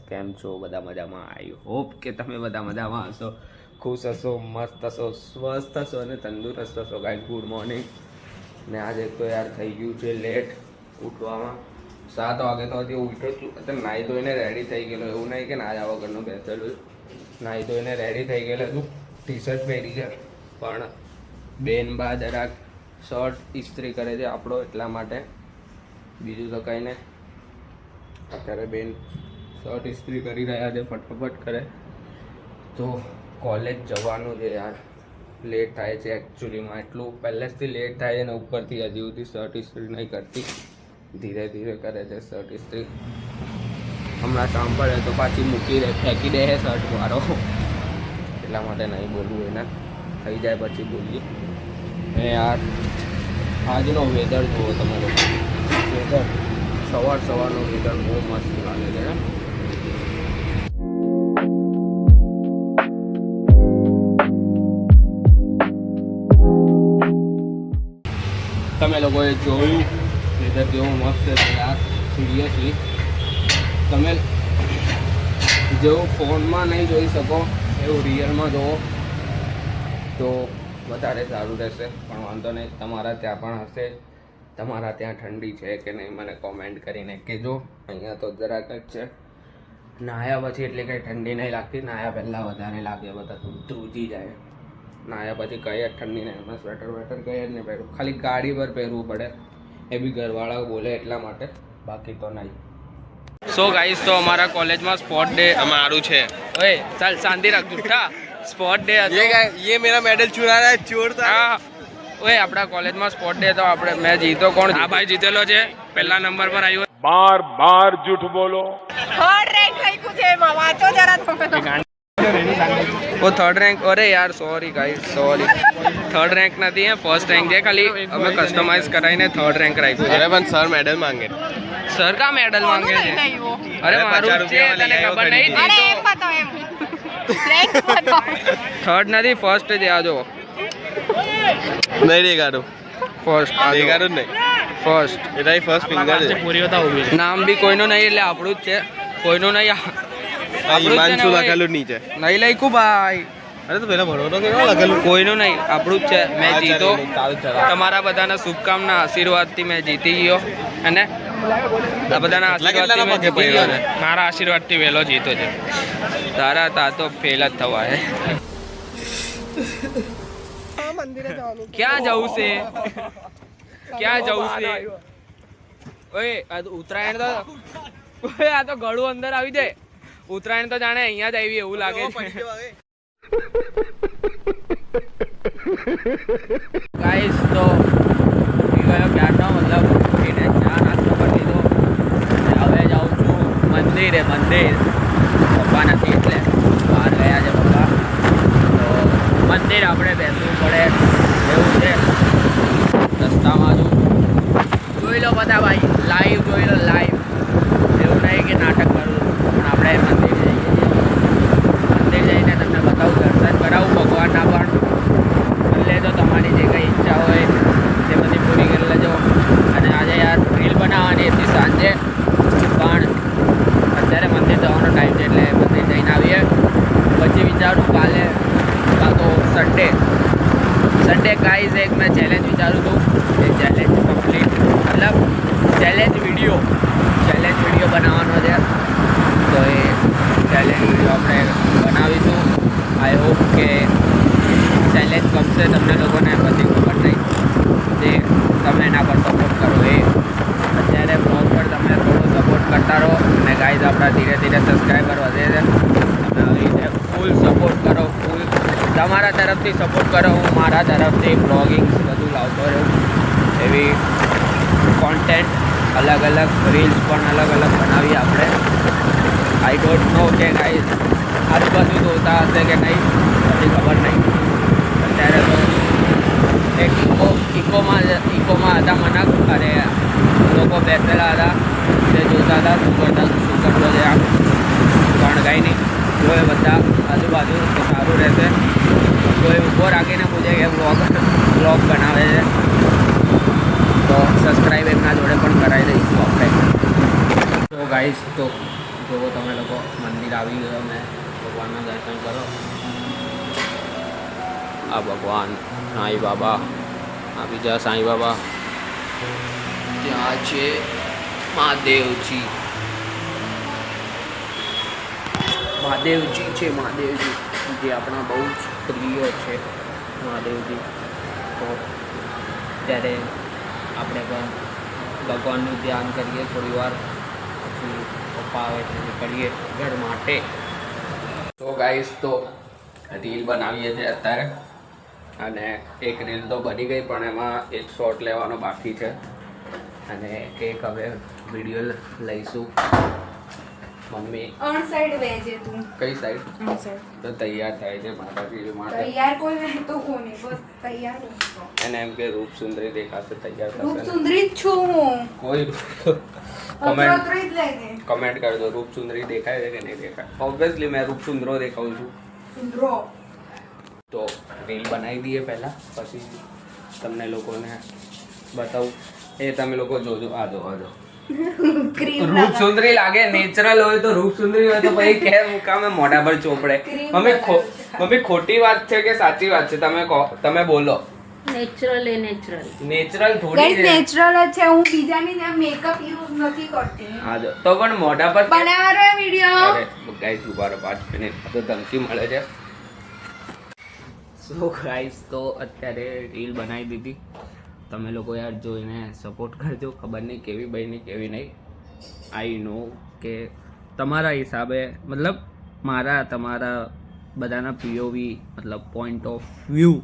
કેમ છો? બધા મજામાં? આઈ હોપ કે તમે બધા મજામાં હશો, ખુશ હશો, મસ્ત હશો, સ્વસ્થ હશો અને તંદુરસ્ત હશો. Guys good morning. ને આજે તો યાર થઈ ગયું છે લેટ ઉઠવામાં. 7 વાગે તો હજી ઉઠ્યો છું. અત્યારે નાહી ધોઈને રેડી થઈ ગયેલો. એવું નહીં કે નાહ્યા વગરનું બેસેલું. નાહી ધોઈને રેડી થઈ ગયેલો હતું. ટી શર્ટ પહેરી છે પણ બેન બા જરાક શર્ટ ઇસ્ત્રી કરે છે આપણો, એટલા માટે. બીજું તો કંઈ નહીં. અત્યારે બેન શર્ટ ઇસ્ત્રી કરી રહ્યા છે, ફટાફટ કરે. તો કોલેજ જવાનું છે યાર. લેટ થાય છે એકચ્યુઅલીમાં, એટલું પહેલેથી લેટ થાય છે ને ઉપરથી હજી સુધી શર્ટ ઇસ્ત્રી નહીં કરતી. ધીરે ધીરે કરે છે શર્ટ ઇસ્ત્રી. હમણાં સાંભળે તો પાછી મૂકી દે, ફેંકી દે છે શર્ટ મારો, એટલા માટે નહીં બોલવું એને. થઈ જાય પછી બોલીએ. એ યાર આજનો વેધર જુઓ તમે લોકો. વેધર સવારનો વેધર બહુ મસ્ત લાગે છે. તમે લોકોએ જોયું વેધર કેવું મસ્ત છે યાર. સિરિયસલી તમે જેવું ફોનમાં નહીં જોઈ શકો એવું રિયલમાં જુઓ તો વધારે સારું રહેશે. પણ વાંધો નહીં, તમારા ત્યાં પણ હશે. તમારા ત્યાં ઠંડી છે કે નહીં મને કોમેન્ટ કરીને કહેજો. અહીંયા તો જરાક જ છે. નાહ્યા પછી એટલે કંઈ ઠંડી નહીં લાગતી, નાહ્યા પહેલાં વધારે લાગે, બધા ધ્રુજી જાય. નાહ્યા પછી કંઈ જ ઠંડી નહીં. એમાં સ્વેટર વેટર કંઈ જ નહીં પહેરવું, ખાલી ગાડી પર પહેરવું પડે, એ બી ઘરવાળા બોલે એટલા માટે, બાકી તો નહીં. સો ગાઈસ, તો અમારા કોલેજમાં સ્પોર્ટ ડે અમારું છે. ઓય ચાલ શાંતિ રાખ જુઠ્ઠા. સ્પોર્ટ ડે ये मेरा मेडल चुरा रहा है, चोर था. હા ઓય આપણા કોલેજમાં સ્પોર્ટ ડે તો આપણે મેં જીતો. કોણ? આ ભાઈ જીતેલો છે, પહેલા નંબર પર આવ્યો. बार झूठ बोलो. થર્ડ રેન્ક થઈ ગયું છે એમાં, વાંચો જરા તમે. ઓ થર્ડ રેન્ક? અરે યાર sorry guys, sorry. Third rank નથી હે, ફર્સ્ટ રેન્ક છે. ખાલી અમે કસ્ટમાઇઝ કરાવીને થર્ડ રેન્ક રાખ્યું છે. अरे पण सर मेडल मांगे. સર કા મેડલ માંગે છે? અરે મારું જ છે, તને ખબર નહીં? અરે એમ બતાવો, એમ રેન્ક બતાવો. થર્ડ નથી, ફર્સ્ટ છે. આ જો नहीं देगा ફર્સ્ટ, देगा नहीं. ફર્સ્ટ. ये राइट फर्स्ट फिंगर है. નામ બી કોઈનું નહીં, એટલે આપણું જ છે. કોઈનું નહીં, हिमांशु लखेलू नीचे. નહીં લખ્યું ભાઈ. अरे तो पहला भरो तो क्या लखेलू. કોઈનું નહીં, આપણું જ છે. મેં જીતો. તમારા બધાના શુભકામના આશીર્વાદથી મેં જીતી ગયો. અને આ બધાના આશીર્વાદથી મેં જીતી ગયો ને. મારા આશીર્વાદથી વહેલો જીતો છે. તારા તા તો ફેલ જ થવા હે. ક્યાં જવું છે? ક્યાં જવું છે? ઓય આ તો ઉત્તરાયણ તો, ઓય આ તો ગળું અંદર આવી જાય. ઉત્તરાયણ તો જાણે અહીંયા જ આવી એવું લાગે છે. ગાઈસ તો પી ગયો ક્યારનો, મતલબ ઉઠીને ચા નાસ્તો કરી દીધો. હવે જાઉં છું મંદિરે. મંદિર પપ્પા નથી એટલે બહાર ગયા છે પપ્પા. તો મંદિર આપણે બેસવું પડે એવું છે. રસ્તામાં જોઈ લો બધા ભાઈ, લાઈવ જોઈ લો, લાઈવ. એવું નહીં કે નાટક કરું, પણ આપણે મંદિર જઈએ છીએ. મંદિર જઈને તમને બતાવું, દર્શન કરાવું ભગવાનના. પણ ભલે તો તમારી જે કંઈ ઈચ્છા હોય તે બધી પૂરી કરી લેજો. અને આજે યાર રીલ બનાવવાની હતી સાંજે, પણ અત્યારે મંદિર જવાનો ટાઈમ છે એટલે મંદિર જઈને આવીએ. પછી વિચારું કાલે કાં તો સન્ડે ગાઈઝ એક મેં ચેલેન્જ વિચારું છું. એ ચેલેન્જ કમ્પ્લીટ, મતલબ ચેલેન્જ વિડીયો બનાવવાનો છે. તો એ ચેલેન્જ વિડીયો આપણે બનાવીશું. આઈ હોપ કે ચેલેન્જ ગમશે તમને લોકોને. બધી ખબર નહીં, તે તમે એના પર સપોર્ટ કરો. એ અત્યારે બ્લોગ પર તમે થોડો સપોર્ટ કરતા રહો. અને ગાઈઝ આપણા ધીરે ધીરે સબસ્ક્રાઈબર વધે છે. તમે આવી રીતે ફૂલ સપોર્ટ કરો, ફૂલ તમારા તરફથી સપોર્ટ કરો. હું મારા તરફથી બ્લોગિંગ બધું લાવતો રહું. એવી કોન્ટેન્ટ અલગ અલગ રીલ્સ પણ અલગ અલગ બનાવીએ આપણે. આઈ ડોન્ટ નો કે ગાઈઝ આજુબાજુ જોતા હશે કે નહીં, બધી ખબર નહીં. અત્યારે તો એક ઇકોમાં હતા મનક, અને લોકો બેસેલા હતા, તે જોતા હતા શું કરતો છે આમ. પણ કંઈ નહીં, જોએ બધા આજુબાજુ તો સારું રહેશે. કોઈ ઊભો રાખીને પૂછે કે બ્લોગ બનાવે છે તો સબસ્ક્રાઈબ એમના જોડે પણ કરાવી દઈશું આપણે. તો ગાઈસ તો જો તમે લોકો મંદિર આવી ગયો મેં ભગવાનના દર્શન કરો. આ ભગવાન સાંઈ બાબા, આ બીજા સાંઈ બાબા, ત્યાં છે મહાદેવજી. મહાદેવજી છે, મહાદેવજી જે આપણા બહુ જ પ્રિય છે મહાદેવજી. તો ત્યારે આપણે પણ ભગવાનનું ધ્યાન કરીએ થોડી વાર, પછી પપ્પા આવે છે નીકળીએ ઘર માટે. તો ગાઈસ તો રીલ બનાવીએ છીએ અત્યારે, અને એક રીલ તો બની ગઈ પણ એમાં એક શોટ લેવાનો બાકી છે, અને એક હવે વિડીયો લઈશું. મમ્મી અણ સાઈડ વેજે તું કઈ સાઈડ અણ સાઈડ તો તૈયાર થાય છે માતાજી માટે. તૈયાર કોઈ નહીં તો કોને બસ તૈયાર હું તો. એને એમ કે રૂપ સુંદરી દેખાશે તૈયાર રૂપ થશે. સુંદરી જ છું હું. કોઈ કમેન્ટ કમેન્ટ જ લેજે. કમેન્ટ કરજો રૂપ સુંદરી દેખાય છે કે નહીં દેખાય. ઓબ્વિયસલી મેં રૂપ સુંદરો દેખાઉં છું. સુંદરો તો રીલ બનાવી દઈએ પહેલાં, પછી તમને લોકોને બતાવું. એ તમે લોકો જોજો. આ જો ક્રીમ રૂપ સુંદરી લાગે, નેચરલ હોય તો રૂપ સુંદરી હોય તો પછી કેમ કામે મોઢા પર ચોપડે. મમ્મી ખોટી વાત છે કે સાચી વાત છે તમે કહો, તમે બોલો. નેચરલ એ નેચરલ નેચરલ થોડી ગાઈસ છે. નેચરલ જ છે. હું બીજાની જેમ મેકઅપ યુઝ નથી કરતી. હા જો તો પણ મોઢા પર બનાવવાનો વિડિયો. અરે ગાઈસ ઉભારો 5 મિનિટ તો ધમકી મળે છે. સો ગાઈસ તો અત્યારે રીલ બનાવી દીધી. તમે લોકો યાર જોઈને સપોર્ટ કરજો. ખબર નહીં કેવી બની કેવી નહીં. આઈ નો કે તમારા હિસાબે, મતલબ મારા તમારા બધાના પીઓવી મતલબ પોઈન્ટ ઓફ વ્યૂ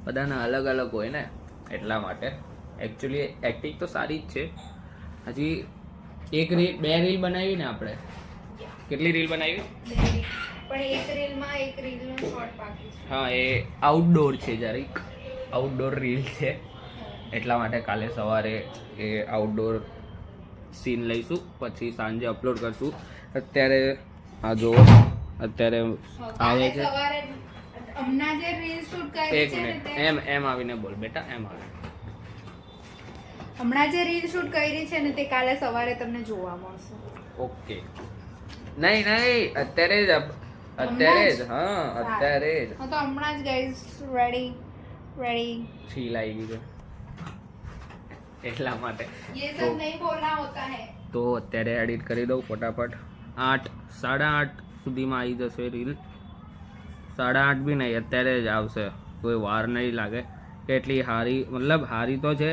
બધાના અલગ અલગ હોય ને, એટલા માટે. એકચ્યુઅલી એક્ટિંગ તો સારી જ છે. હજી એક રીલ 2 રીલ બનાવી ને આપણે. કેટલી રીલ બનાવી? પણ એક રીલમાં એક રીલનો શોર્ટ બાકી છે. હા, એ આઉટડોર છે, જરીક આઉટડોર રીલ છે, એટલા માટે કાલે સવારે એ આઉટડોર સીન લઈશું, પછી સાંજે અપલોડ કરશું. અત્યારે આ જો અત્યારે આવે છે. સવારે હમણાં જે રીલ શૂટ કરી એક છે ને મિનિટ, તે એમ આવીને બોલ બેટા, એમ આવે. હમણાં જે રીલ શૂટ કરી છે ને તે કાલે સવારે તમને જોવા મળશે. ઓકે. નહીં અત્યારે જ હા અત્યારે જ હા તો હમણાં જ ગાઈસ રેડી છીલ આવી ગઈ છે એટલા માટે. ये सब नहीं बोलना होता है. તો અત્યારે એડિટ કરી દઉં ફટાફટ. 8:30 સુધીમાં આવી જશે રીલ. 8:30 બી નહીં, અત્યારે જ આવશે. કોઈ વાર નહીં લાગે. એટલી હારી, મતલબ હારી તો છે,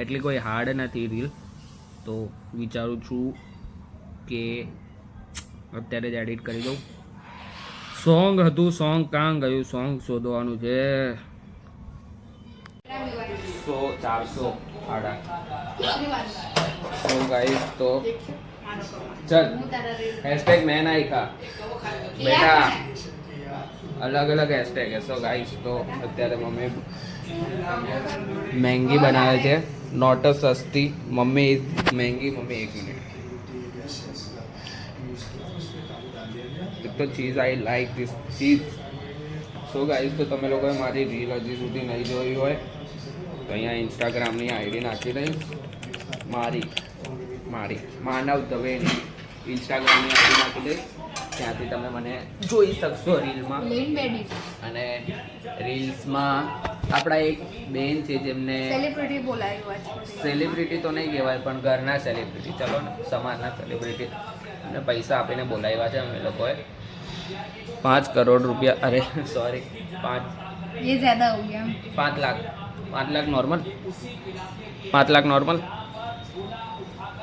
એટલી કોઈ હાર્ડ નથી રીલ. તો વિચારું છું કે અત્યારે જ એડિટ કરી દઉં. સોંગ હતું, સોંગ કાં ગયું? સોંગ શોધવાનું છે. 400 આડા. તો ગાઈસ તો ચલ હેશટેગ મેં નાખ્યા બેટા, અલગ અલગ હેશટેગ है. સો ગાઈસ તો અત્યારે મમ્મી મેંગી બનાવે છે, નોટ સસ્તી. Mummy Maggi. Mummy 1 minute. તો cheese I like this cheese. So guys તો તમે લોકોએ મારી રીલ હજી સુધી નહીં જોઈ હોય તો અહીંયા ઇન્સ્ટાગ્રામની આઈડી નાખી દઈશ. મારી માનવ દવેની ઇન્સ્ટાગ્રામની આઈડી નાખી દઈશ. ત્યાંથી તમે મને જોઈ શકશો રીલમાં. અને રીલ્સમાં આપણા એક બેન છે જેમને સેલિબ્રિટી બોલાવ્યું છે. સેલિબ્રિટી તો નહીં કહેવાય પણ ઘરના સેલિબ્રિટી, ચલો ને સમાજના સેલિબ્રિટી, અને પૈસા આપીને બોલાવ્યા છે અમે લોકોએ. 5 કરોડ રૂપિયા, અરે સોરી 5 ये ज्यादा हो गया. 5 લાખ. 5 લાખ નોર્મલ. 5 લાખ નોર્મલ.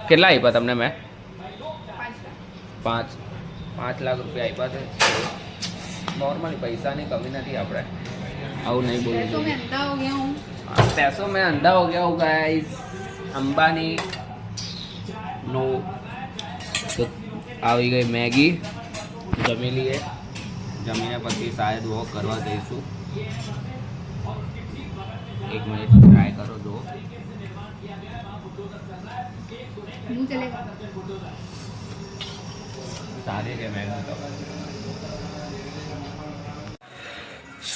કેટલા આપ્યા તમને મેં? 5 લાખ રૂપિયા આપ્યા છે નોર્મલી. પૈસાની કમી નથી આપણે, આવું નહીં બોલવું तो मैं જોઈએ. अंधा हो गया हूँ. पैसों में अंधा हो गया हूँ गाइस. अंबानी नो. તો આવી ગઈ મેગી, જમી લઈએ. જમીને પછી શાયદ વોક કરવા જઈશું. 1 મિનિટ ટ્રાય કરો જો. मुंह चलेगा. સારી છે મેગી તો.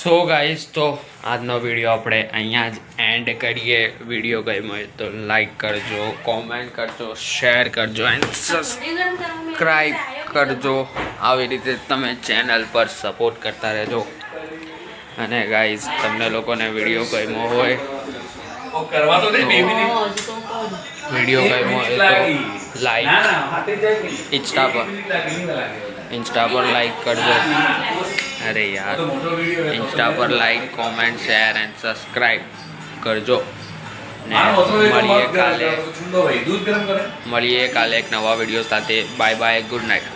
સો ગાઈસ, તો આજનો વિડીયો આપણે અહીંયા જ એન્ડ કરીએ. વિડીયો ગમ્યો હોય તો લાઈક કરજો, કોમેન્ટ કરજો, શેર કરજો એન્ડ સબસ્ક્રાઈબ કરજો. આવી રીતે તમે ચેનલ પર સપોર્ટ કરતા રહેજો. અને ગાઈસ, તમને લોકોને વિડીયો ગમ્યો હોય વિડીયો ગમ્યો હોય તો લાઈક ઇન્સ્ટા પર લાઈક કરજો. અરે યાર, ઇન્સ્ટા પર like, comment, share and subscribe કરજો. ને મળીએ કાલે એક નવા વિડીયો સાથે. Bye bye, good night.